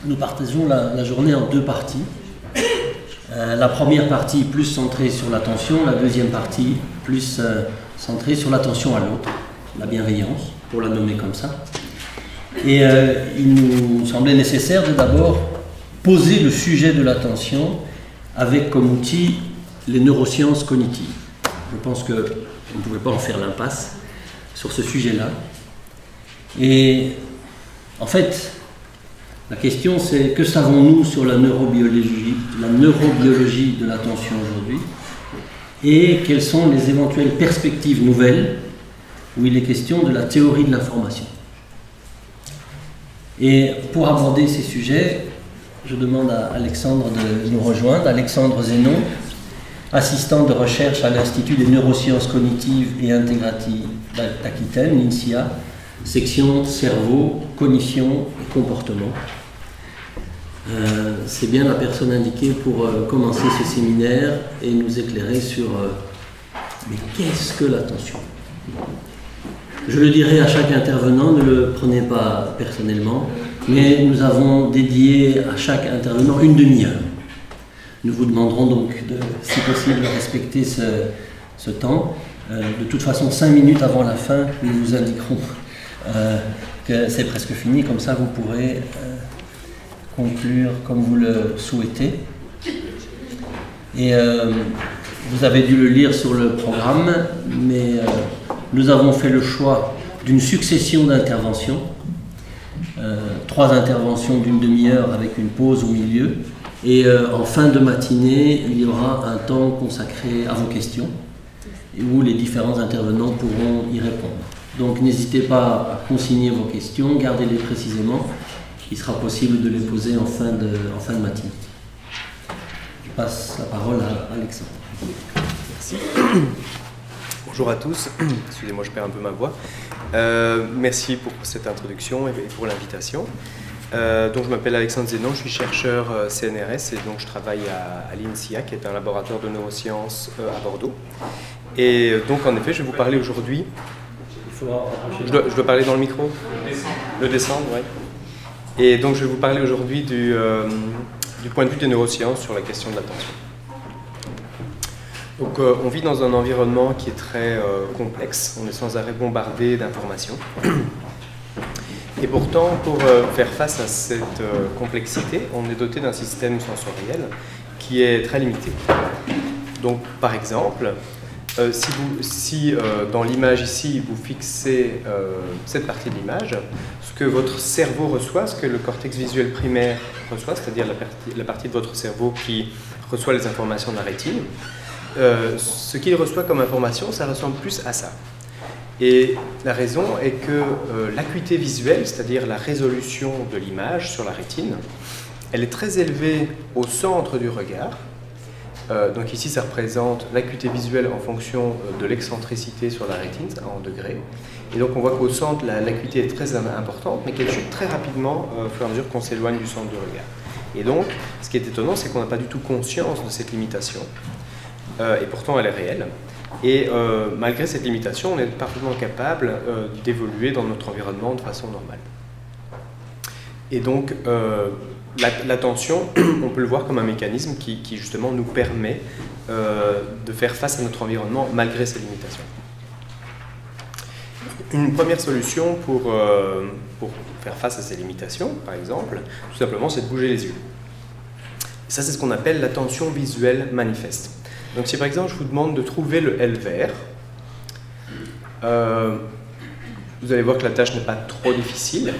nous partageons la journée en deux parties. La première partie plus centrée sur l'attention, la deuxième partie plus centrée sur l'attention à l'autre, la bienveillance, pour la nommer comme ça. Et il nous semblait nécessaire de d'abord poser le sujet de l'attention avec comme outil les neurosciences cognitives. Je pense qu'on ne pouvait pas en faire l'impasse sur ce sujet-là. Et en fait, la question c'est que savons-nous sur la neurobiologie de l'attention aujourd'hui et quelles sont les éventuelles perspectives nouvelles où il est question de la théorie de l'information. Et pour aborder ces sujets, je demande à Alexandre de nous rejoindre. Alexandre Zénon, assistant de recherche à l'Institut des neurosciences cognitives et intégratives d'Aquitaine, l'INSIA, section cerveau, cognition et comportement. C'est bien la personne indiquée pour commencer ce séminaire et nous éclairer sur mais qu'est-ce que l'attention? Je le dirai à chaque intervenant, ne le prenez pas personnellement, mais nous avons dédié à chaque intervenant une demi-heure. Nous vous demanderons donc, si possible, de respecter ce temps. De toute façon, 5 minutes avant la fin, nous vous indiquerons que c'est presque fini, comme ça vous pourrez conclure comme vous le souhaitez. Et vous avez dû le lire sur le programme, mais nous avons fait le choix d'une succession d'interventions, 3 interventions d'une demi-heure avec une pause au milieu, et en fin de matinée, il y aura un temps consacré à vos questions, où les différents intervenants pourront y répondre. Donc n'hésitez pas à consigner vos questions, gardez-les précisément, il sera possible de les poser en fin de matinée. Je passe la parole à Alexandre. Merci. Bonjour à tous, excusez-moi je perds un peu ma voix. Merci pour cette introduction et pour l'invitation. Donc je m'appelle Alexandre Zénon, je suis chercheur CNRS et donc je travaille à l'INSIA qui est un laboratoire de neurosciences à Bordeaux. Et donc en effet je vais vous parler aujourd'hui... Je dois parler dans le micro? Le descendre, oui. Et donc je vais vous parler aujourd'hui du point de vue des neurosciences sur la question de l'attention. Donc on vit dans un environnement qui est très complexe, on est sans arrêt bombardé d'informations. Et pourtant, pour faire face à cette complexité, on est doté d'un système sensoriel qui est très limité. Donc par exemple, si dans l'image ici, vous fixez cette partie de l'image, ce que votre cerveau reçoit, ce que le cortex visuel primaire reçoit, c'est-à-dire la partie de votre cerveau qui reçoit les informations de la rétine, ce qu'il reçoit comme information, ça ressemble plus à ça. Et la raison est que l'acuité visuelle, c'est-à-dire la résolution de l'image sur la rétine, elle est très élevée au centre du regard. Donc ici, ça représente l'acuité visuelle en fonction de l'excentricité sur la rétine, en degrés. Et donc on voit qu'au centre, l'acuité est très importante, mais qu'elle chute très rapidement au fur et à mesure qu'on s'éloigne du centre du regard. Et donc, ce qui est étonnant, c'est qu'on n'a pas du tout conscience de cette limitation. Et pourtant, elle est réelle. Et malgré cette limitation, on est parfaitement capable d'évoluer dans notre environnement de façon normale. Et donc, l'attention, on peut le voir comme un mécanisme qui justement nous permet de faire face à notre environnement malgré ces limitations. Une première solution pour faire face à ces limitations, par exemple, tout simplement, c'est de bouger les yeux. Et ça, c'est ce qu'on appelle l'attention visuelle manifeste. Donc si par exemple je vous demande de trouver le L vert, vous allez voir que la tâche n'est pas trop difficile.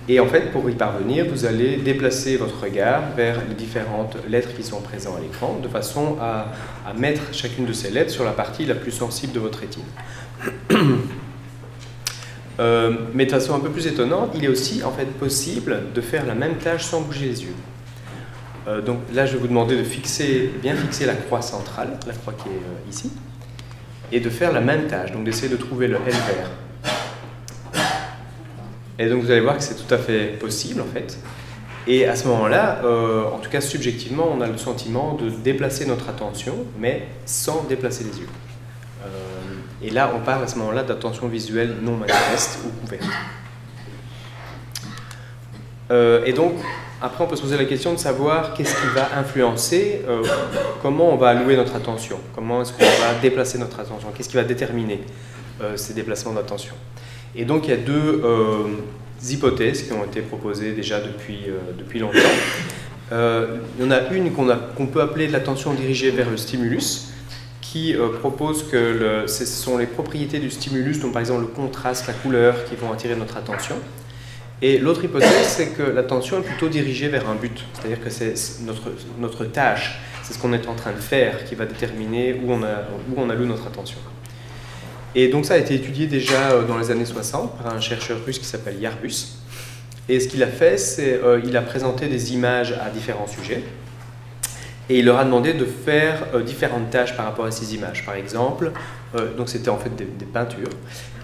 Et en fait, pour y parvenir, vous allez déplacer votre regard vers les différentes lettres qui sont présentes à l'écran, de façon à mettre chacune de ces lettres sur la partie la plus sensible de votre rétine. Mais de façon un peu plus étonnante, il est aussi en fait possible de faire la même tâche sans bouger les yeux. Donc là, je vais vous demander de bien fixer la croix centrale, la croix qui est ici, et de faire la même tâche, donc d'essayer de trouver le L vert. Et donc vous allez voir que c'est tout à fait possible en fait. Et à ce moment-là, en tout cas subjectivement, on a le sentiment de déplacer notre attention, mais sans déplacer les yeux. Et là, on parle à ce moment-là d'attention visuelle non manifeste ou couverte. Et donc, Après, on peut se poser la question de savoir qu'est-ce qui va influencer, comment on va allouer notre attention, comment est-ce qu'on va déplacer notre attention, qu'est-ce qui va déterminer ces déplacements d'attention. Et donc, il y a deux hypothèses qui ont été proposées déjà depuis longtemps. Il y en a une qu'on peut appeler l'attention dirigée vers le stimulus, qui propose que ce sont les propriétés du stimulus, donc par exemple le contraste, la couleur, qui vont attirer notre attention. Et l'autre hypothèse, c'est que l'attention est plutôt dirigée vers un but, c'est-à-dire que c'est notre tâche, c'est ce qu'on est en train de faire qui va déterminer où on alloue notre attention. Et donc ça a été étudié déjà dans les années 60 par un chercheur russe qui s'appelle Yarbus. Et ce qu'il a fait, c'est qu'il a présenté des images à différents sujets et il leur a demandé de faire différentes tâches par rapport à ces images. Par exemple, donc c'était en fait des peintures.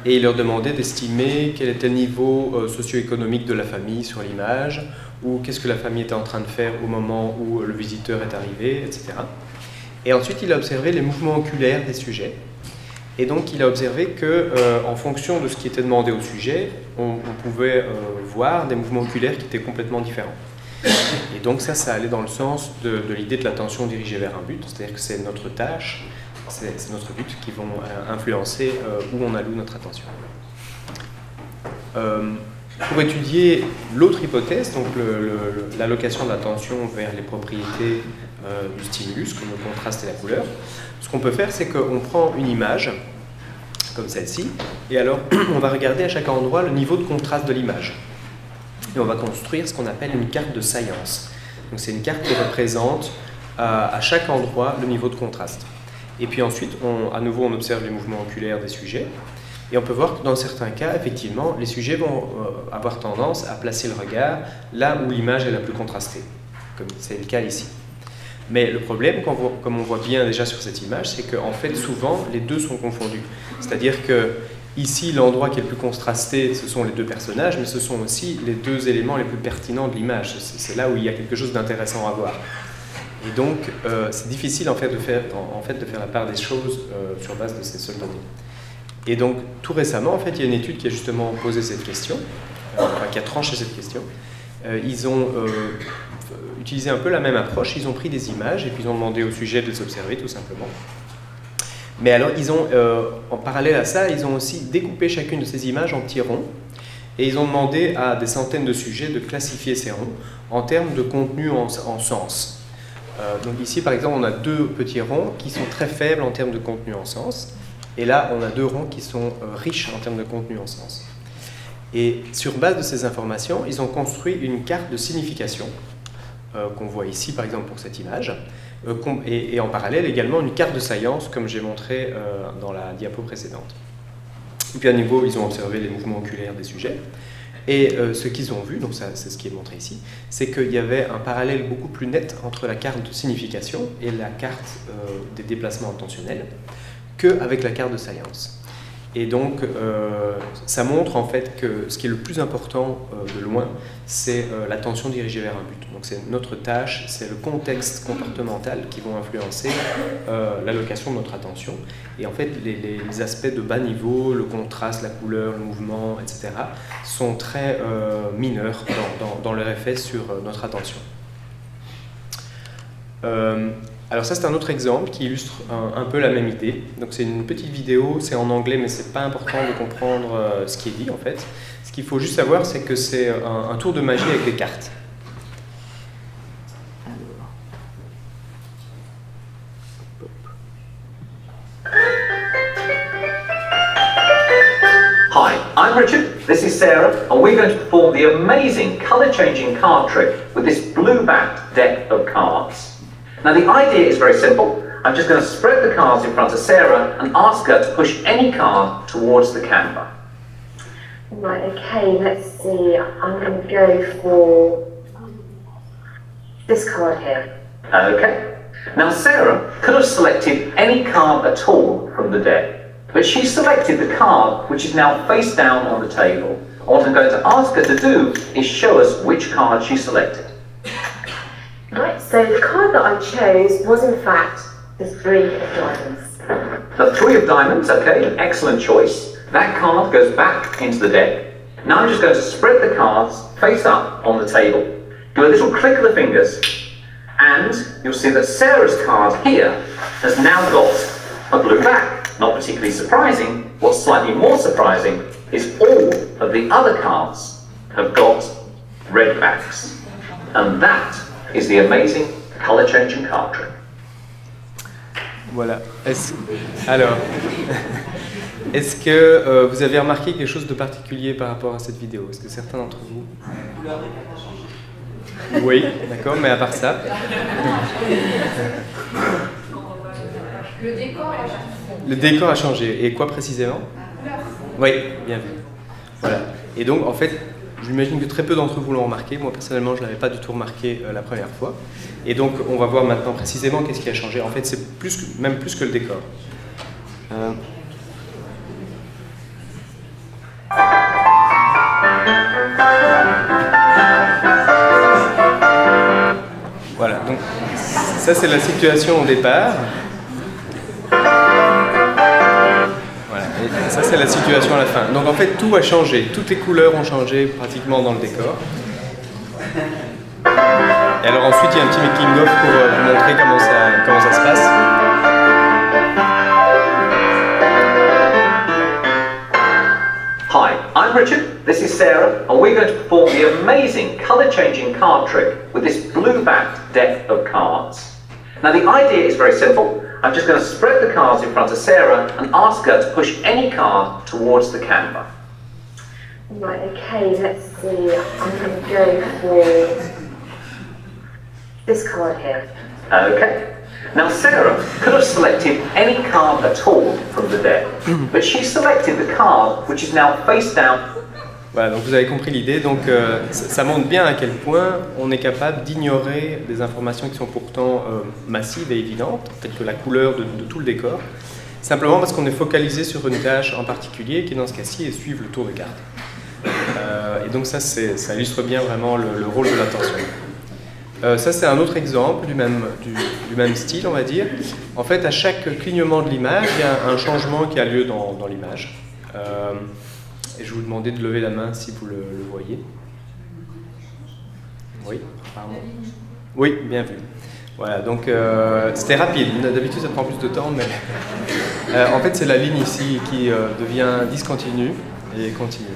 Et il leur demandait d'estimer quel était le niveau socio-économique de la famille sur l'image, ou qu'est-ce que la famille était en train de faire au moment où le visiteur est arrivé, etc. Et ensuite, il a observé les mouvements oculaires des sujets. Et donc, il a observé qu'en fonction de ce qui était demandé au sujet, on pouvait voir des mouvements oculaires qui étaient complètement différents. Et donc ça allait dans le sens de l'idée de l'attention dirigée vers un but, c'est-à-dire que c'est notre tâche, c'est notre but qui vont influencer où on alloue notre attention. Pour étudier l'autre hypothèse, donc l'allocation de l'attention vers les propriétés du stimulus, comme le contraste et la couleur, ce qu'on peut faire, c'est qu'on prend une image, comme celle-ci, et alors on va regarder à chaque endroit le niveau de contraste de l'image. Et on va construire ce qu'on appelle une carte de science. Donc c'est une carte qui représente à chaque endroit le niveau de contraste. Et puis ensuite, à nouveau, on observe les mouvements oculaires des sujets. Et on peut voir que dans certains cas, effectivement, les sujets vont avoir tendance à placer le regard là où l'image est la plus contrastée, comme c'est le cas ici. Mais le problème, comme on voit bien déjà sur cette image, c'est qu'en fait, souvent, les deux sont confondus. C'est-à-dire que ici, l'endroit qui est le plus contrasté, ce sont les deux personnages, mais ce sont aussi les deux éléments les plus pertinents de l'image. C'est là où il y a quelque chose d'intéressant à voir. Et donc, c'est difficile en fait, de faire la part des choses sur base de ces seules données. Et donc, tout récemment, en fait, il y a une étude qui a justement posé cette question, qui a tranché cette question. Ils ont utilisé un peu la même approche, ils ont pris des images et puis ils ont demandé au sujet de les observer tout simplement. Mais alors, en parallèle à ça, ils ont aussi découpé chacune de ces images en petits ronds et ils ont demandé à des centaines de sujets de classifier ces ronds en termes de contenu en sens. Donc ici, par exemple, on a deux petits ronds qui sont très faibles en termes de contenu en sens. Et là, on a deux ronds qui sont riches en termes de contenu en sens. Et sur base de ces informations, ils ont construit une carte de signification qu'on voit ici, par exemple, pour cette image. Et en parallèle, également, une carte de science, comme j'ai montré dans la diapo précédente. Et puis à nouveau, ils ont observé les mouvements oculaires des sujets. Et ce qu'ils ont vu, donc c'est ce qui est montré ici, c'est qu'il y avait un parallèle beaucoup plus net entre la carte de signification et la carte des déplacements intentionnels qu'avec la carte de science. Et donc, ça montre en fait que ce qui est le plus important de loin, c'est l'attention dirigée vers un but. Donc c'est notre tâche, c'est le contexte comportemental qui vont influencer l'allocation de notre attention. Et en fait, les aspects de bas niveau, le contraste, la couleur, le mouvement, etc., sont très mineurs dans leur effet sur notre attention. Alors ça, c'est un autre exemple qui illustre un peu la même idée. Donc c'est une petite vidéo, c'est en anglais, mais c'est pas important de comprendre ce qui est dit en fait. Ce qu'il faut juste savoir, c'est que c'est un tour de magie avec des cartes. Hi, I'm Richard, this is Sarah, and we're going to perform the amazing colour-changing card trick with this blue-backed deck of cards. Now the idea is very simple. I'm just going to spread the cards in front of Sarah and ask her to push any card towards the camera. Right, okay, let's see. I'm going to go for this card here. Okay. Now Sarah could have selected any card at all from the deck, but she selected the card which is now face down on the table. What I'm going to ask her to do is show us which card she selected. Right, so the card that I chose was in fact the 3 of diamonds. The 3 of diamonds, okay, excellent choice. That card goes back into the deck. Now I'm just going to spread the cards face up on the table. do a little click of the fingers, and you'll see that Sarah's card here has now got a blue back. Not particularly surprising. What's slightly more surprising is all of the other cards have got red backs. And that is the amazing color-changing card trick. Voilà. Alors, est-ce que vous avez remarqué quelque chose de particulier par rapport à cette vidéo? Est-ce que certains d'entre vous... Oui, d'accord, mais à part ça... Le décor a changé. Et quoi précisément? Oui, bien vu. Voilà. Et donc, en fait, j'imagine que très peu d'entre vous l'ont remarqué. Moi, personnellement, je ne l'avais pas du tout remarqué la première fois. Et donc, on va voir maintenant précisément qu'est-ce qui a changé. En fait, c'est même plus que le décor. Voilà. Donc, ça, c'est la situation au départ. Ça, c'est la situation à la fin. Donc, en fait, tout a changé. Toutes les couleurs ont changé pratiquement dans le décor. Et alors, ensuite, il y a un petit making-of pour vous montrer comment ça se passe. Hi, I'm Richard, this is Sarah, and we're going to perform the amazing colour-changing card trick with this blue-backed deck of cards. Now, the idea is very simple. I'm just going to spread the cards in front of Sarah and ask her to push any card towards the camera. Right, okay, let's see. I'm going to go for this card here. Okay. Now, Sarah could have selected any card at all from the deck, but she selected the card which is now face down. Voilà, donc vous avez compris l'idée. Donc ça montre bien à quel point on est capable d'ignorer des informations qui sont pourtant massives et évidentes, telles que la couleur de tout le décor, simplement parce qu'on est focalisé sur une tâche en particulier, qui dans ce cas-ci est suivre le tour de carte. Et donc ça illustre bien vraiment le rôle de l'attention. Ça, c'est un autre exemple du même style, on va dire. En fait, à chaque clignement de l'image, il y a un changement qui a lieu dans l'image. Et je vais vous demander de lever la main si vous le voyez. Oui, apparemment. Oui, bien vu. Voilà, donc c'était rapide. D'habitude, ça prend plus de temps, mais en fait, c'est la ligne ici qui devient discontinue et continue.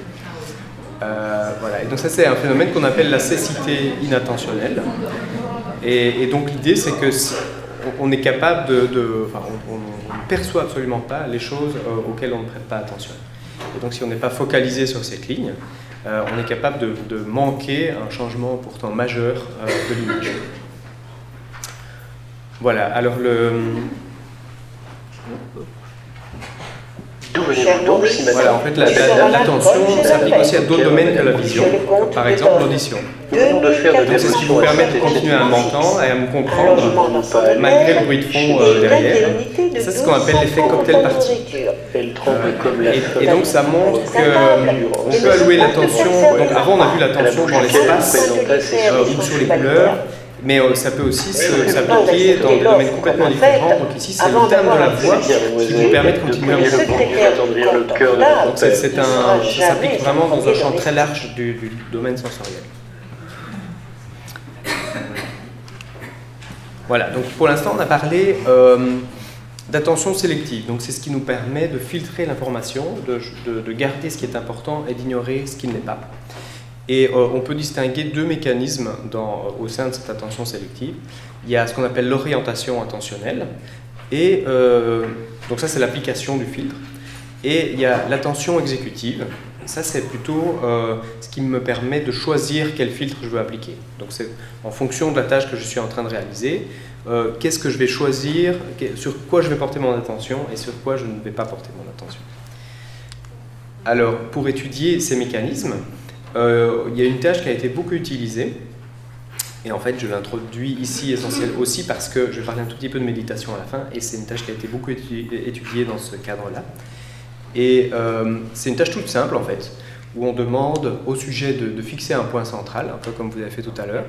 Voilà, et donc ça, c'est un phénomène qu'on appelle la cécité inattentionnelle. Et donc l'idée, c'est que on est capable enfin, on ne perçoit absolument pas les choses auxquelles on ne prête pas attention. Et donc si on n'est pas focalisé sur cette ligne, on est capable de manquer un changement pourtant majeur de l'image. Voilà, alors voilà, en fait, l'attention s'applique aussi à d'autres domaines que la vision, comme par exemple l'audition. Donc c'est ce qui vous permet de continuer à m'entendre et à me comprendre malgré le bruit de fond derrière. Et ça, c'est ce qu'on appelle l'effet cocktail party. Et donc ça montre qu'on peut allouer l'attention. Donc avant, on a vu l'attention dans l'espace ou sur les couleurs. Mais ça peut aussi s'appliquer dans des domaines complètement différents. Donc ici, c'est le terme de la voix qui vous permet de continuer à vous comprendre. Donc ça s'applique vraiment dans un champ très large du domaine sensoriel. Voilà, donc pour l'instant, on a parlé d'attention sélective. Donc c'est ce qui nous permet de filtrer l'information, de garder ce qui est important et d'ignorer ce qui ne l'est pas. Et on peut distinguer deux mécanismes au sein de cette attention sélective. Il y a ce qu'on appelle l'orientation attentionnelle, et donc ça c'est l'application du filtre. Et il y a l'attention exécutive. Ça c'est plutôt ce qui me permet de choisir quel filtre je veux appliquer. Donc c'est en fonction de la tâche que je suis en train de réaliser, qu'est-ce que je vais choisir, sur quoi je vais porter mon attention et sur quoi je ne vais pas porter mon attention. Alors pour étudier ces mécanismes, il y a une tâche qui a été beaucoup utilisée, et en fait je l'introduis ici essentielle aussi parce que je vais parler un tout petit peu de méditation à la fin, et c'est une tâche qui a été beaucoup étudiée dans ce cadre-là. Et c'est une tâche toute simple en fait, où on demande au sujet de fixer un point central, un peu comme vous avez fait tout à l'heure,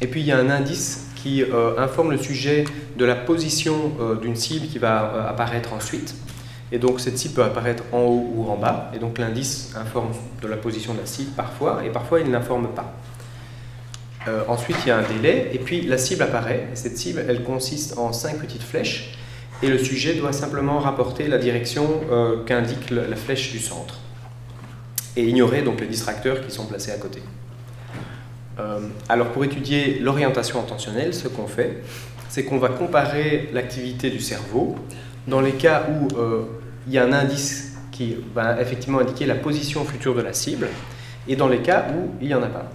et puis il y a un indice qui informe le sujet de la position d'une cible qui va apparaître ensuite. Et donc cette cible peut apparaître en haut ou en bas, et donc l'indice informe de la position de la cible parfois, et parfois il ne l'informe pas. Ensuite, il y a un délai, et puis la cible apparaît. Et cette cible, elle consiste en 5 petites flèches, et le sujet doit simplement rapporter la direction qu'indique la flèche du centre, et ignorer donc les distracteurs qui sont placés à côté. Alors, pour étudier l'orientation intentionnelle, ce qu'on fait, c'est qu'on va comparer l'activité du cerveau dans les cas où il y a un indice qui va effectivement indiquer la position future de la cible, et dans les cas où il n'y en a pas.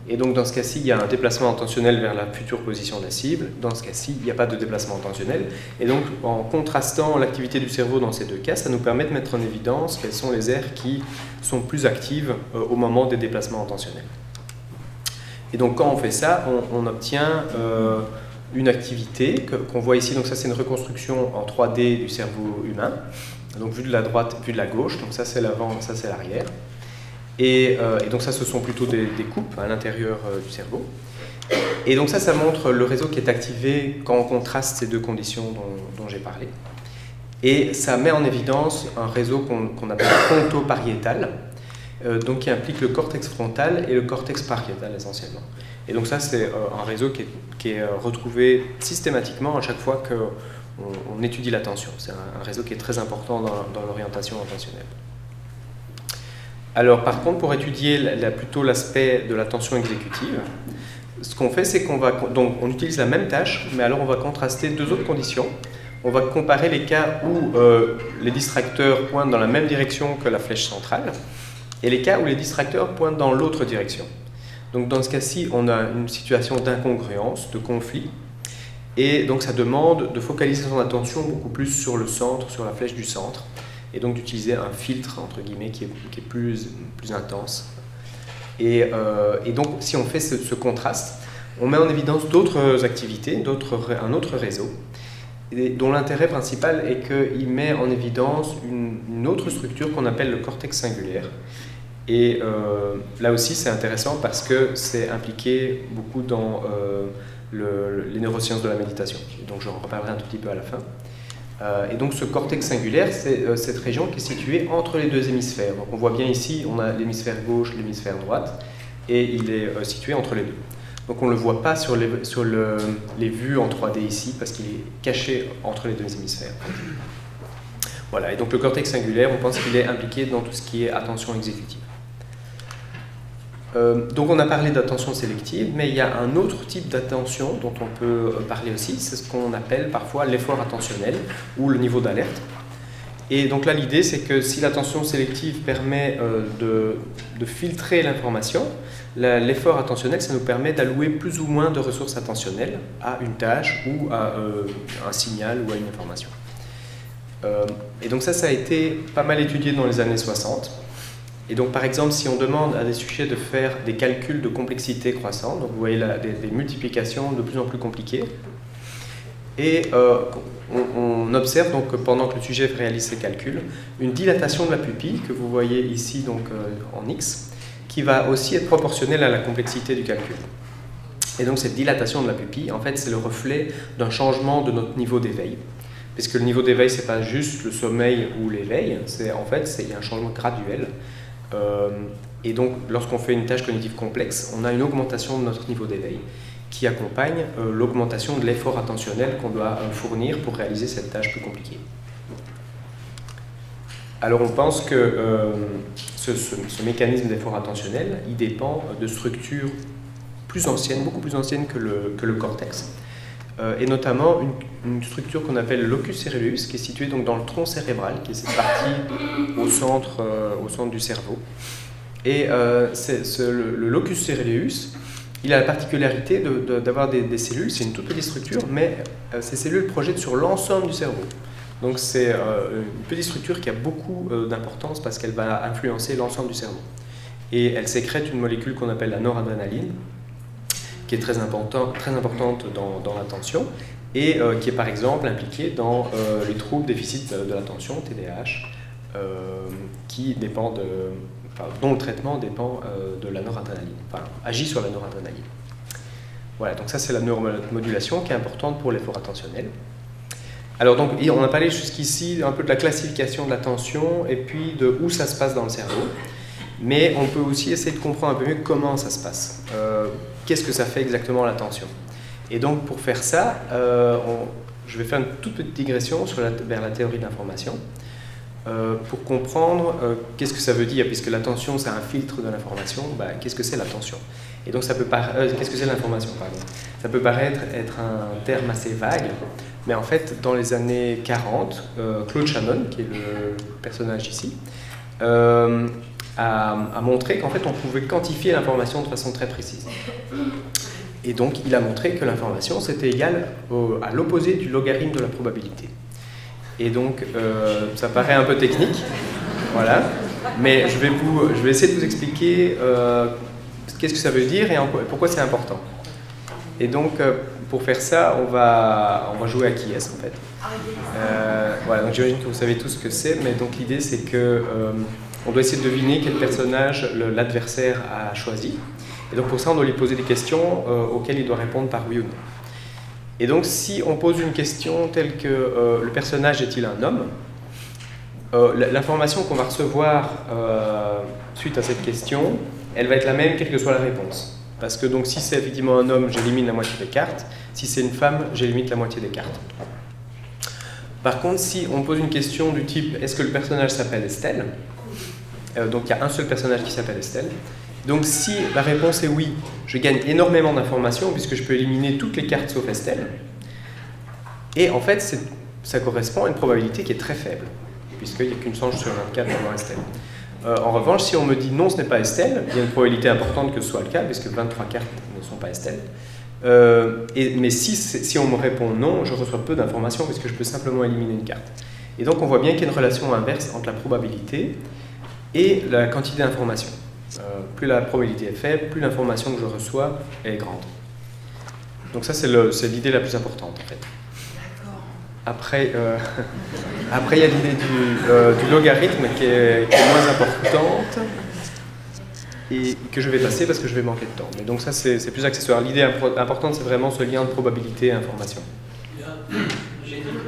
Et donc dans ce cas-ci, il y a un déplacement intentionnel vers la future position de la cible. Dans ce cas-ci, il n'y a pas de déplacement intentionnel. Et donc en contrastant l'activité du cerveau dans ces deux cas, ça nous permet de mettre en évidence quelles sont les aires qui sont plus actives au moment des déplacements intentionnels. Et donc quand on fait ça, on obtient une activité qu'on voit ici. Donc ça, c'est une reconstruction en 3D du cerveau humain. Donc vue de la droite, vue de la gauche. Donc ça, c'est l'avant, ça, c'est l'arrière. Et donc ça, ce sont plutôt des coupes à l'intérieur du cerveau. Et donc ça montre le réseau qui est activé quand on contraste ces deux conditions dont j'ai parlé. Et ça met en évidence un réseau qu'on appelle fronto-pariétal, donc qui implique le cortex frontal et le cortex pariétal essentiellement. Et donc ça, c'est un réseau qui est retrouvé systématiquement à chaque fois qu'on étudie l'attention. C'est un réseau qui est très important dans l'orientation intentionnelle. Alors par contre, pour étudier plutôt l'aspect de l'attention exécutive, ce qu'on fait, c'est on utilise la même tâche, mais alors on va contraster deux autres conditions. On va comparer les cas où les distracteurs pointent dans la même direction que la flèche centrale, et les cas où les distracteurs pointent dans l'autre direction. Donc dans ce cas-ci, on a une situation d'incongruence, de conflit, et donc ça demande de focaliser son attention beaucoup plus sur le centre, sur la flèche du centre, et donc d'utiliser un filtre, entre guillemets, qui est plus intense. Et donc, si on fait ce contraste, on met en évidence d'autres activités, un autre réseau, dont l'intérêt principal est qu'il met en évidence une autre structure qu'on appelle le cortex singulaire. Et là aussi, c'est intéressant parce que c'est impliqué beaucoup dans les neurosciences de la méditation. Donc, j'en reparlerai un tout petit peu à la fin. Et donc ce cortex singulaire, c'est cette région qui est située entre les deux hémisphères. Donc on voit bien ici, on a l'hémisphère gauche, l'hémisphère droite, et il est situé entre les deux. Donc on ne le voit pas sur les vues en 3D ici, parce qu'il est caché entre les deux hémisphères. Voilà, et donc le cortex singulaire, on pense qu'il est impliqué dans tout ce qui est attention exécutive. Donc on a parlé d'attention sélective, mais il y a un autre type d'attention dont on peut parler aussi, c'est ce qu'on appelle parfois l'effort attentionnel ou le niveau d'alerte. Et donc là l'idée c'est que si l'attention sélective permet de filtrer l'information, l'effort attentionnel ça nous permet d'allouer plus ou moins de ressources attentionnelles à une tâche ou à un signal ou à une information. Et donc ça a été pas mal étudié dans les années 60. Et donc, par exemple, si on demande à des sujets de faire des calculs de complexité croissante, donc vous voyez là des multiplications de plus en plus compliquées, et on observe donc pendant que le sujet réalise ses calculs, une dilatation de la pupille que vous voyez ici donc en X, qui va aussi être proportionnelle à la complexité du calcul. Et donc cette dilatation de la pupille, en fait, c'est le reflet d'un changement de notre niveau d'éveil. Puisque le niveau d'éveil, c'est pas juste le sommeil ou l'éveil, en fait, il y a un changement graduel. Et donc, lorsqu'on fait une tâche cognitive complexe, on a une augmentation de notre niveau d'éveil qui accompagne l'augmentation de l'effort attentionnel qu'on doit fournir pour réaliser cette tâche plus compliquée. Alors, on pense que ce mécanisme d'effort attentionnel, il dépend de structures plus anciennes, beaucoup plus anciennes que le cortex, et notamment une structure qu'on appelle le locus ceruleus, qui est située donc dans le tronc cérébral, qui est cette partie au centre du cerveau. Et le locus ceruleus, il a la particularité d'avoir des cellules, c'est une toute petite structure, mais ces cellules projettent sur l'ensemble du cerveau. Donc c'est une petite structure qui a beaucoup d'importance parce qu'elle va influencer l'ensemble du cerveau. Et elle sécrète une molécule qu'on appelle la noradrénaline, qui est très importante dans l'attention, et qui est par exemple impliquée dans les troubles déficit de l'attention, TDAH, dont le traitement dépend de la noradrénaline, enfin agit sur la noradrénaline. Voilà, donc ça c'est la neuromodulation qui est importante pour l'effort attentionnel. Alors donc, on a parlé jusqu'ici un peu de la classification de l'attention et puis de où ça se passe dans le cerveau. Mais on peut aussi essayer de comprendre un peu mieux comment ça se passe. qu'est-ce que ça fait exactement l'attention. Et donc pour faire ça, je vais faire une toute petite digression vers la théorie de l'information pour comprendre qu'est-ce que ça veut dire, puisque l'attention c'est un filtre de l'information, qu'est-ce que c'est l'attention? Et donc ça peut qu'est-ce que c'est l'information, pardon. Ça peut paraître être un terme assez vague, mais en fait dans les années 40, Claude Shannon, qui est le personnage ici, a montré qu'en fait on pouvait quantifier l'information de façon très précise. Et donc il a montré que l'information c'était égal à l'opposé du logarithme de la probabilité. Et donc ça paraît un peu technique, voilà, mais je vais essayer de vous expliquer qu'est-ce que ça veut dire et pourquoi c'est important. Et donc pour faire ça, on va jouer à qui est-ce en fait. Voilà, donc j'imagine que vous savez tous ce que c'est, mais donc l'idée c'est que on doit essayer de deviner quel personnage l'adversaire a choisi. Et donc pour ça, on doit lui poser des questions auxquelles il doit répondre par oui ou non. Et donc si on pose une question telle que le personnage est-il un homme, l'information qu'on va recevoir suite à cette question, elle va être la même quelle que soit la réponse. Parce que donc si c'est effectivement un homme, j'élimine la moitié des cartes. Si c'est une femme, j'élimine la moitié des cartes. Par contre, si on pose une question du type est-ce que le personnage s'appelle Estelle, donc il y a un seul personnage qui s'appelle Estelle. Donc si la réponse est oui, je gagne énormément d'informations puisque je peux éliminer toutes les cartes sauf Estelle. Et en fait, ça correspond à une probabilité qui est très faible, puisqu'il n'y a qu'une chance sur 24 d'avoir Estelle. En revanche, si on me dit non, ce n'est pas Estelle, il y a une probabilité importante que ce soit le cas, puisque 23 cartes ne sont pas Estelle. Mais si on me répond non, je reçois peu d'informations puisque je peux simplement éliminer une carte. Et donc on voit bien qu'il y a une relation inverse entre la probabilité et la quantité d'informations. Plus la probabilité est faible, plus l'information que je reçois est grande. Donc ça, c'est l'idée la plus importante, en fait. Après, il y a l'idée du logarithme qui est moins importante et que je vais passer parce que je vais manquer de temps. Mais donc ça, c'est plus accessoire. L'idée importante, c'est vraiment ce lien de probabilité et information. J'ai été plus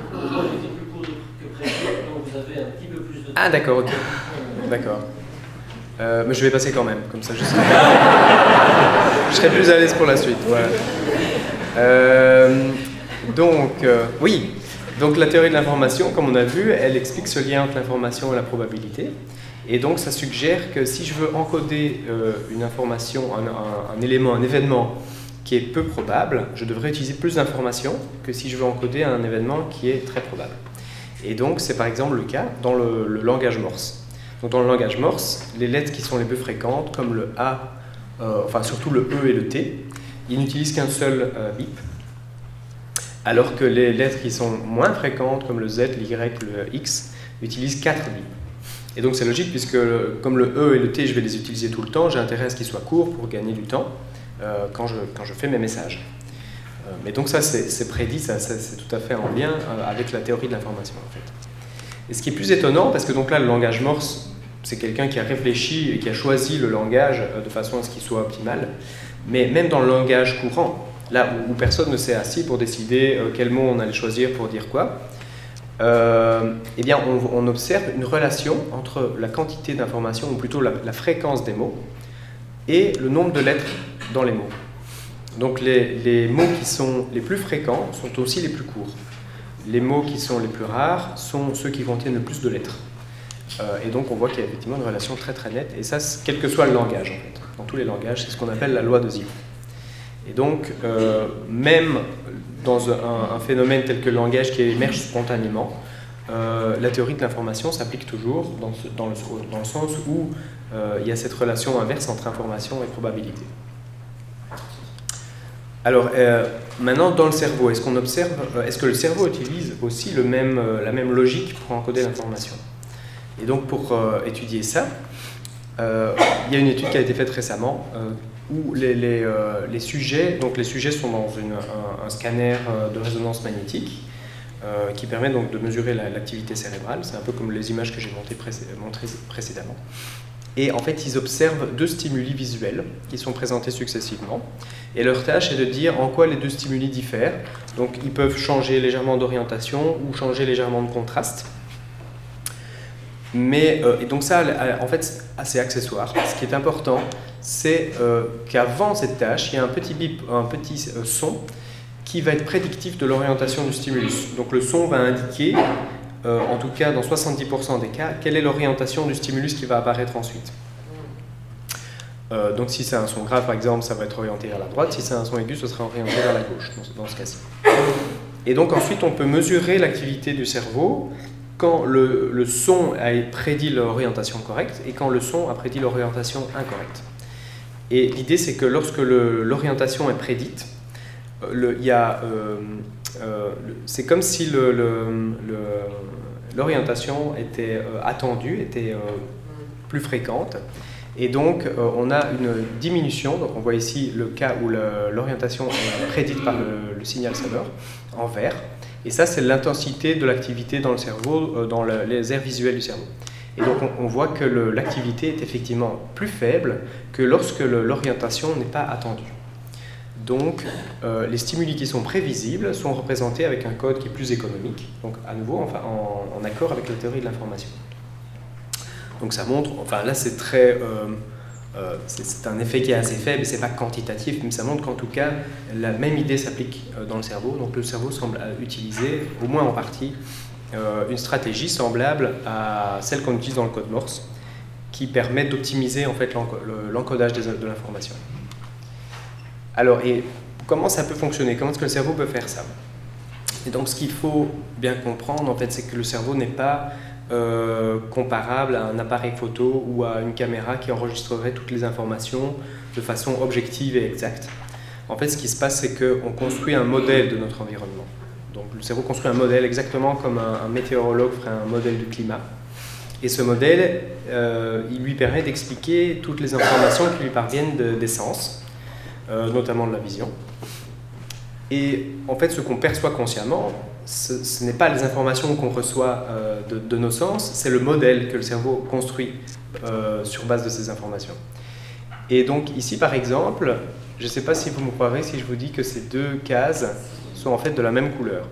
court que prévu, donc vous avez un petit peu plus de temps. Ah d'accord, ok. D'accord. Mais je vais passer quand même, comme ça je serai plus à l'aise pour la suite. Voilà. Oui, donc la théorie de l'information, comme on a vu, elle explique ce lien entre l'information et la probabilité. Et donc ça suggère que si je veux encoder une information, un élément, un événement qui est peu probable, je devrais utiliser plus d'informations que si je veux encoder un événement qui est très probable. Et donc c'est par exemple le cas dans le langage Morse. Donc dans le langage Morse, les lettres qui sont les plus fréquentes, comme le A, enfin surtout le E et le T, ils n'utilisent qu'un seul bip, alors que les lettres qui sont moins fréquentes, comme le Z, l'Y, le X, utilisent 4 bips. Et donc c'est logique, puisque comme le E et le T, je vais les utiliser tout le temps, j'ai intérêt à ce qu'ils soient courts pour gagner du temps quand je fais mes messages. Mais donc ça, c'est prédit, c'est tout à fait en lien avec la théorie de l'information, en fait. Et ce qui est plus étonnant, parce que donc là, le langage Morse, c'est quelqu'un qui a réfléchi et qui a choisi le langage de façon à ce qu'il soit optimal. Mais même dans le langage courant, là où personne ne s'est assis pour décider quel mot on allait choisir pour dire quoi, eh bien on observe une relation entre la quantité d'informations, ou plutôt la fréquence des mots, et le nombre de lettres dans les mots. Donc les mots qui sont les plus fréquents sont aussi les plus courts. Les mots qui sont les plus rares sont ceux qui contiennent le plus de lettres. Et donc on voit qu'il y a effectivement une relation très très nette, et ça, quel que soit le langage en fait. Dans tous les langages, c'est ce qu'on appelle la loi de Zipf. Et donc, même dans un phénomène tel que le langage qui émerge spontanément, la théorie de l'information s'applique toujours dans le sens où il y a cette relation inverse entre information et probabilité. Alors, maintenant, dans le cerveau, est-ce qu'on observe, est-ce que le cerveau utilise aussi la même logique pour encoder l'information? Et donc, pour étudier ça, il y a une étude qui a été faite récemment où les sujets sont dans un scanner de résonance magnétique qui permet donc de mesurer l'activité cérébrale. C'est un peu comme les images que j'ai montrées précédemment. Et en fait, ils observent 2 stimuli visuels qui sont présentés successivement. Et leur tâche est de dire en quoi les 2 stimuli diffèrent. Donc, ils peuvent changer légèrement d'orientation ou changer légèrement de contraste. Mais, et donc ça, en fait, c'est assez accessoire. Ce qui est important, c'est qu'avant cette tâche, il y a un petit bip, un petit son qui va être prédictif de l'orientation du stimulus. Donc le son va indiquer, en tout cas dans 70% des cas, quelle est l'orientation du stimulus qui va apparaître ensuite. Donc si c'est un son grave, par exemple, ça va être orienté vers la droite. Si c'est un son aigu, ce sera orienté vers la gauche, dans ce cas-ci. Et donc ensuite, on peut mesurer l'activité du cerveau quand le son a prédit l'orientation correcte et quand le son a prédit l'orientation incorrecte. Et l'idée, c'est que lorsque l'orientation est prédite, c'est comme si l'orientation était attendue, était plus fréquente. Et donc, on a une diminution. Donc, on voit ici le cas où l'orientation est prédite par le signal sonore en vert. Et ça, c'est l'intensité de l'activité dans le cerveau, dans les aires visuelles du cerveau. Et donc, on voit que l'activité est effectivement plus faible que lorsque l'orientation n'est pas attendue. Donc, les stimuli qui sont prévisibles sont représentés avec un code qui est plus économique. Donc, à nouveau, enfin, en accord avec la théorie de l'information. Donc, ça montre, enfin là, c'est très... c'est un effet qui est assez faible, c'est pas quantitatif, mais ça montre qu'en tout cas, la même idée s'applique dans le cerveau. Donc le cerveau semble utiliser, au moins en partie, une stratégie semblable à celle qu'on utilise dans le code Morse, qui permet d'optimiser en fait l'encodage de l'information. Alors, et comment ça peut fonctionner? Comment est-ce que le cerveau peut faire ça? Et donc, ce qu'il faut bien comprendre, en fait, c'est que le cerveau n'est pas comparable à un appareil photo ou à une caméra qui enregistrerait toutes les informations de façon objective et exacte. En fait, ce qui se passe, c'est qu'on construit un modèle de notre environnement. Donc, le cerveau construit un modèle exactement comme un météorologue ferait un modèle du climat. Et ce modèle, il lui permet d'expliquer toutes les informations qui lui parviennent des sens, notamment de la vision. Et en fait, ce qu'on perçoit consciemment, ce n'est pas les informations qu'on reçoit de nos sens, c'est le modèle que le cerveau construit sur base de ces informations. Et donc ici, par exemple, je ne sais pas si vous me croirez si je vous dis que ces deux cases sont en fait de la même couleur.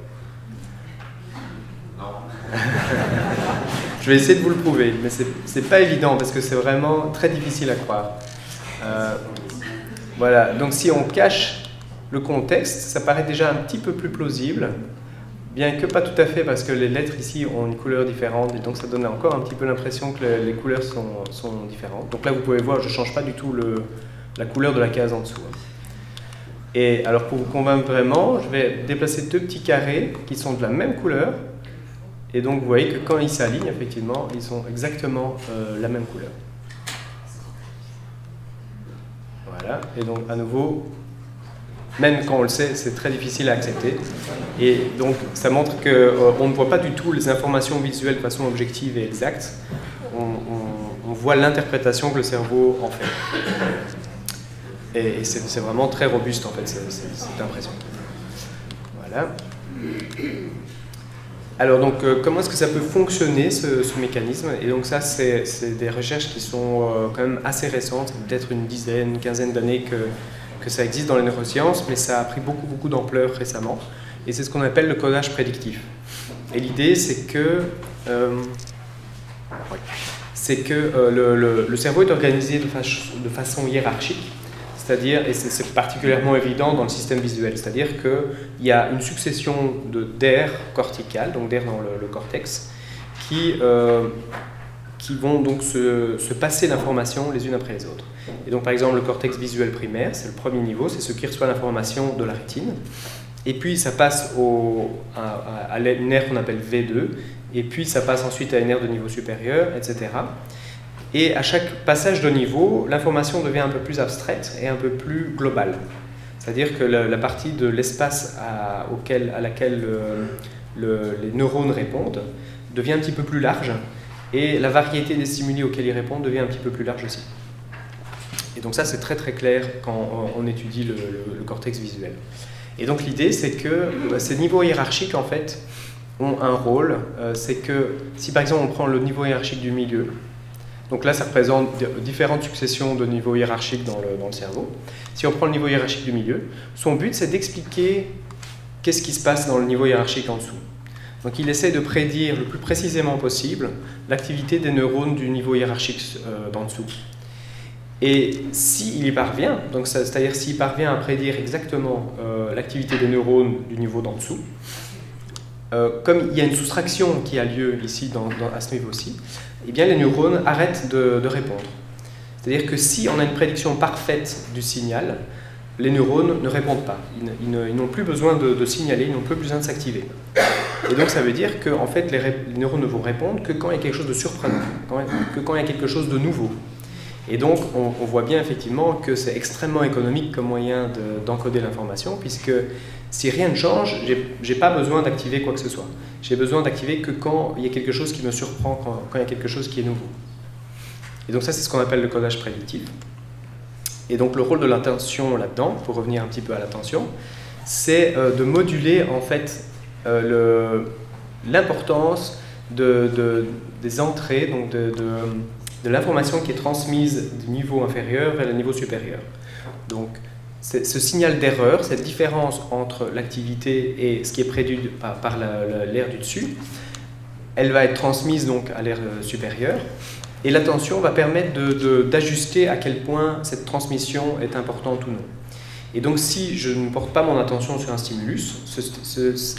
Je vais essayer de vous le prouver, mais ce n'est pas évident parce que c'est vraiment très difficile à croire. Voilà, donc si on cache le contexte, ça paraît déjà un petit peu plus plausible, bien que pas tout à fait parce que les lettres ici ont une couleur différente et donc ça donne encore un petit peu l'impression que les couleurs sont différentes. Donc là vous pouvez voir, je ne change pas du tout la couleur de la case en dessous. Et alors pour vous convaincre vraiment, je vais déplacer deux petits carrés qui sont de la même couleur. Et donc vous voyez que quand ils s'alignent, effectivement, ils sont exactement la même couleur. Voilà, et donc à nouveau, même quand on le sait, c'est très difficile à accepter. Et donc ça montre qu'on ne voit pas du tout les informations visuelles de façon objective et exacte. On voit l'interprétation que le cerveau en fait. Et c'est vraiment très robuste en fait, cette impression. Voilà. Alors donc, comment est-ce que ça peut fonctionner ce mécanisme? Et donc ça, c'est des recherches qui sont quand même assez récentes, peut-être une dizaine, une quinzaine d'années que ça existe dans les neurosciences, mais ça a pris beaucoup d'ampleur récemment. Et c'est ce qu'on appelle le codage prédictif. Et l'idée, c'est que, le cerveau est organisé de façon hiérarchique. C'est-à-dire, et c'est particulièrement évident dans le système visuel, c'est-à-dire qu'il y a une succession d'aires corticales, donc d'aires dans le cortex, qui vont donc se passer l'information les unes après les autres. Et donc par exemple le cortex visuel primaire, c'est le premier niveau, c'est ce qui reçoit l'information de la rétine, et puis ça passe à une aire qu'on appelle V2, et puis ça passe ensuite à une aire de niveau supérieur, etc. Et à chaque passage de niveau, l'information devient un peu plus abstraite et un peu plus globale. C'est-à-dire que la partie de l'espace à laquelle les neurones répondent devient un petit peu plus large et la variété des stimuli auxquels ils répondent devient un petit peu plus large aussi. Et donc ça, c'est très clair quand on étudie le cortex visuel. Et donc l'idée, c'est que ces niveaux hiérarchiques, en fait, ont un rôle. C'est que si par exemple on prend le niveau hiérarchique du milieu, donc là, ça représente différentes successions de niveaux hiérarchiques dans le cerveau. Si on prend le niveau hiérarchique du milieu, son but, c'est d'expliquer qu'est-ce qui se passe dans le niveau hiérarchique en dessous. Donc il essaie de prédire le plus précisément possible l'activité des neurones du niveau hiérarchique d'en dessous. Et s'il y parvient, donc c'est-à-dire s'il parvient à prédire exactement l'activité des neurones du niveau d'en dessous, comme il y a une soustraction qui a lieu ici à ce niveau-ci, eh bien les neurones arrêtent de répondre. C'est-à-dire que si on a une prédiction parfaite du signal, les neurones ne répondent pas. Ils n'ont plus besoin de signaler, ils n'ont plus besoin de s'activer. Et donc ça veut dire que en fait, les neurones ne vont répondre que quand il y a quelque chose de surprenant, que quand il y a quelque chose de nouveau. Et donc on voit bien effectivement que c'est extrêmement économique comme moyen d'encoder l'information, puisque si rien ne change, je n'ai pas besoin d'activer quoi que ce soit. J'ai besoin d'activer que quand il y a quelque chose qui me surprend, quand il y a quelque chose qui est nouveau. Et donc ça, c'est ce qu'on appelle le codage prédictif. Et donc le rôle de l'attention là-dedans, pour revenir un petit peu à l'attention, c'est de moduler en fait l'importance des entrées, donc de l'information qui est transmise du niveau inférieur vers le niveau supérieur. Donc ce signal d'erreur, cette différence entre l'activité et ce qui est prédit par l'aire du dessus, elle va être transmise donc à l'aire supérieure. Et l'attention va permettre d'ajuster à quel point cette transmission est importante ou non. Et donc si je ne porte pas mon attention sur un stimulus,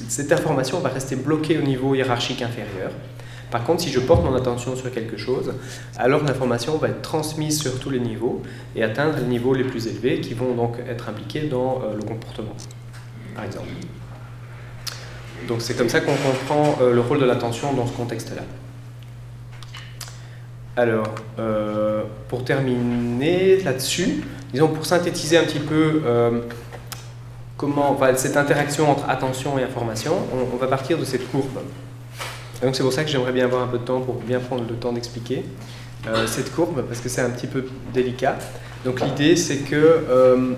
cette information va rester bloquée au niveau hiérarchique inférieur. Par contre, si je porte mon attention sur quelque chose, alors l'information va être transmise sur tous les niveaux et atteindre les niveaux les plus élevés qui vont donc être impliqués dans le comportement, par exemple. Donc c'est comme ça qu'on comprend le rôle de l'attention dans ce contexte-là. Alors, pour terminer là-dessus, disons pour synthétiser un petit peu cette interaction entre attention et information, on va partir de cette courbe. Et donc c'est pour ça que j'aimerais bien avoir un peu de temps pour bien prendre le temps d'expliquer cette courbe, parce que c'est un petit peu délicat. Donc l'idée c'est que,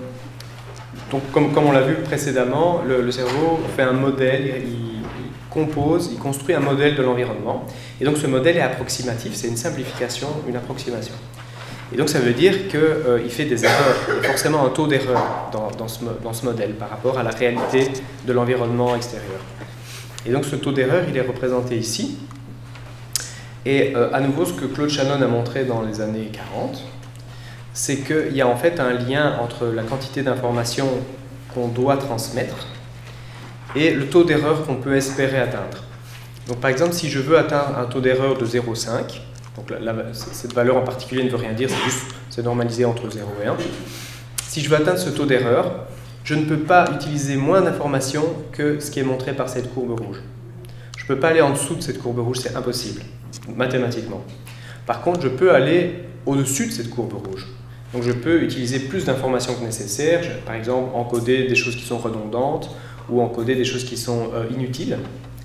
donc, comme on l'a vu précédemment, le cerveau fait un modèle, il construit un modèle de l'environnement. Et donc ce modèle est approximatif, c'est une simplification, une approximation. Et donc ça veut dire qu'il fait des erreurs, il y a forcément un taux d'erreur dans ce modèle par rapport à la réalité de l'environnement extérieur. Et donc ce taux d'erreur, il est représenté ici. Et à nouveau, ce que Claude Shannon a montré dans les années 40, c'est qu'il y a en fait un lien entre la quantité d'informations qu'on doit transmettre et le taux d'erreur qu'on peut espérer atteindre. Donc par exemple, si je veux atteindre un taux d'erreur de 0,5, donc cette valeur en particulier ne veut rien dire, c'est normalisé entre 0 et 1. Si je veux atteindre ce taux d'erreur, je ne peux pas utiliser moins d'informations que ce qui est montré par cette courbe rouge. Je ne peux pas aller en dessous de cette courbe rouge, c'est impossible, mathématiquement. Par contre, je peux aller au-dessus de cette courbe rouge. Donc je peux utiliser plus d'informations que nécessaire, par exemple encoder des choses qui sont redondantes, ou encoder des choses qui sont inutiles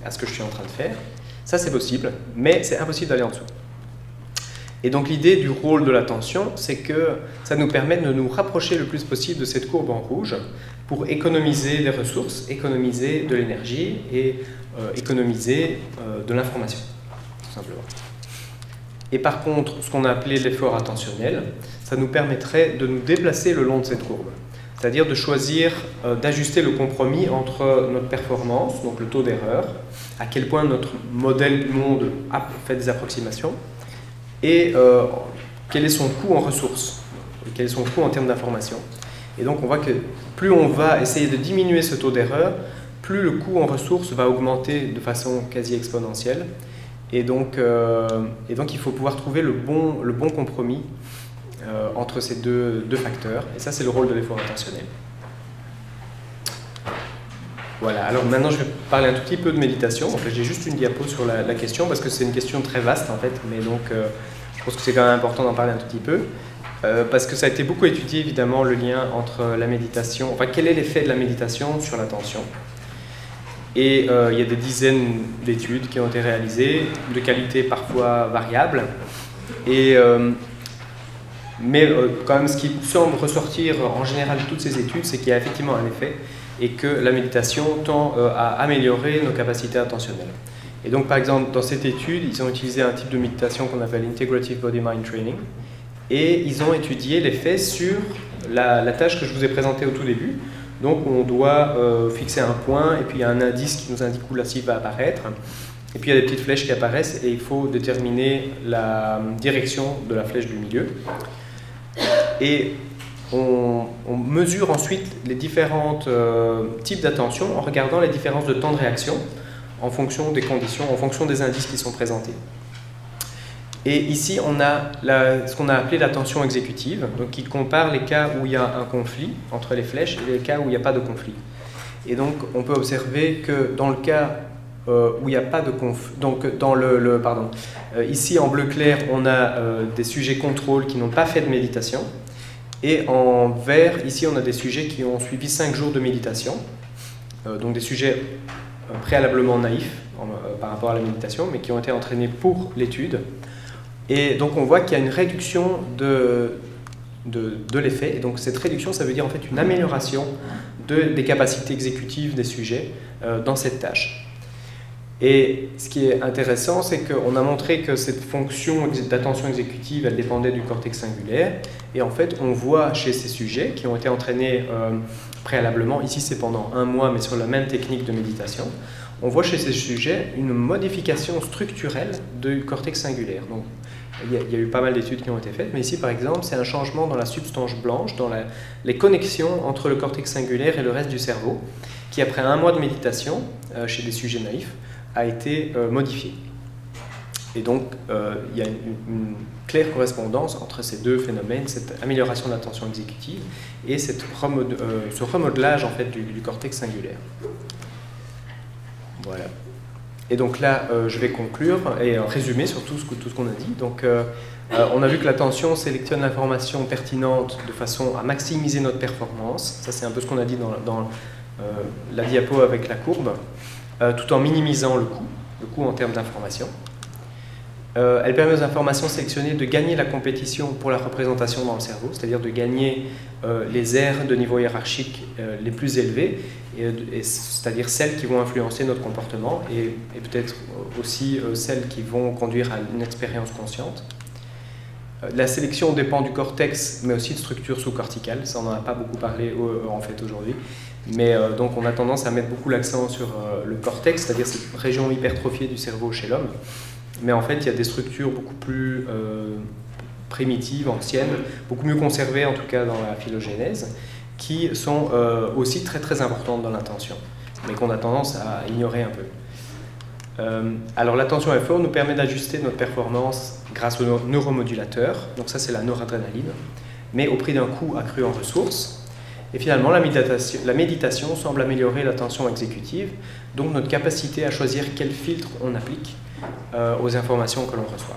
à ce que je suis en train de faire. Ça, c'est possible, mais c'est impossible d'aller en dessous. Et donc l'idée du rôle de l'attention, c'est que ça nous permet de nous rapprocher le plus possible de cette courbe en rouge pour économiser des ressources, économiser de l'énergie et économiser de l'information, tout simplement. Et par contre, ce qu'on a appelé l'effort attentionnel, ça nous permettrait de nous déplacer le long de cette courbe. C'est-à-dire de choisir, d'ajuster le compromis entre notre performance, donc le taux d'erreur, à quel point notre modèle du monde a fait des approximations, et quel est son coût en ressources, quel est son coût en termes d'information. Et donc on voit que plus on va essayer de diminuer ce taux d'erreur, plus le coût en ressources va augmenter de façon quasi exponentielle. Et donc il faut pouvoir trouver le bon compromis entre ces deux facteurs. Et ça, c'est le rôle de l'effort attentionnel. Voilà, alors maintenant je vais parler un tout petit peu de méditation. En fait, j'ai juste une diapo sur la question parce que c'est une question très vaste en fait, mais donc je pense que c'est quand même important d'en parler un tout petit peu parce que ça a été beaucoup étudié évidemment le lien entre la méditation, enfin quel est l'effet de la méditation sur l'attention. Et il y a des dizaines d'études qui ont été réalisées, de qualité parfois variable, et mais quand même ce qui semble ressortir en général de toutes ces études, c'est qu'il y a effectivement un effet et que la méditation tend à améliorer nos capacités attentionnelles. Et donc par exemple dans cette étude, ils ont utilisé un type de méditation qu'on appelle Integrative Body Mind Training et ils ont étudié l'effet sur la tâche que je vous ai présentée au tout début, Donc on doit fixer un point et puis il y a un indice qui nous indique où la cible va apparaître. Et puis il y a des petites flèches qui apparaissent et il faut déterminer la direction de la flèche du milieu. Et on mesure ensuite les différents types d'attention en regardant les différences de temps de réaction en fonction des conditions, en fonction des indices qui sont présentés. Et ici, on a ce qu'on a appelé l'attention exécutive, donc qui compare les cas où il y a un conflit entre les flèches et les cas où il n'y a pas de conflit. Et donc, on peut observer que dans le cas où il n'y a pas de conflit, donc ici en bleu clair, on a des sujets contrôle qui n'ont pas fait de méditation, et en vert, ici, on a des sujets qui ont suivi 5 jours de méditation, donc des sujets préalablement naïfs par rapport à la méditation, mais qui ont été entraînés pour l'étude. Et donc on voit qu'il y a une réduction de l'effet, et donc cette réduction, ça veut dire en fait une amélioration des capacités exécutives des sujets dans cette tâche. Et ce qui est intéressant, c'est qu'on a montré que cette fonction d'attention exécutive, elle dépendait du cortex singulaire, et en fait on voit chez ces sujets qui ont été entraînés préalablement, ici c'est pendant 1 mois, mais sur la même technique de méditation, on voit chez ces sujets une modification structurelle du cortex singulaire. Donc, il y a eu pas mal d'études qui ont été faites, mais ici par exemple, c'est un changement dans la substance blanche, dans les connexions entre le cortex singulaire et le reste du cerveau, qui après 1 mois de méditation, chez des sujets naïfs, a été modifié. Et donc, il y a une claire correspondance entre ces deux phénomènes, cette amélioration de l'attention exécutive et ce remodelage en fait, du cortex singulaire. Voilà. Et donc là, je vais conclure et résumer sur tout ce qu'on a dit. Donc, on a vu que l'attention sélectionne l'information pertinente de façon à maximiser notre performance. Ça, c'est un peu ce qu'on a dit dans la diapo avec la courbe, tout en minimisant le coût en termes d'information. Elle permet aux informations sélectionnées de gagner la compétition pour la représentation dans le cerveau, c'est-à-dire de gagner les aires de niveau hiérarchique les plus élevées, c'est-à-dire celles qui vont influencer notre comportement et peut-être aussi celles qui vont conduire à une expérience consciente. La sélection dépend du cortex, mais aussi de structures sous-corticales. Ça, on n'en a pas beaucoup parlé en fait aujourd'hui. Mais donc, on a tendance à mettre beaucoup l'accent sur le cortex, c'est-à-dire cette région hypertrophiée du cerveau chez l'homme. Mais en fait, il y a des structures beaucoup plus primitives, anciennes, beaucoup mieux conservées, en tout cas dans la phylogénèse, qui sont aussi très très importantes dans l'attention, mais qu'on a tendance à ignorer un peu. Alors l'attention FO nous permet d'ajuster notre performance grâce aux neuromodulateurs, donc ça c'est la noradrénaline, mais au prix d'un coût accru en ressources. Et finalement la méditation semble améliorer l'attention exécutive, donc notre capacité à choisir quel filtre on applique aux informations que l'on reçoit.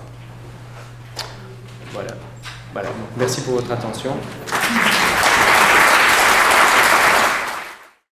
Voilà. Donc, merci pour votre attention.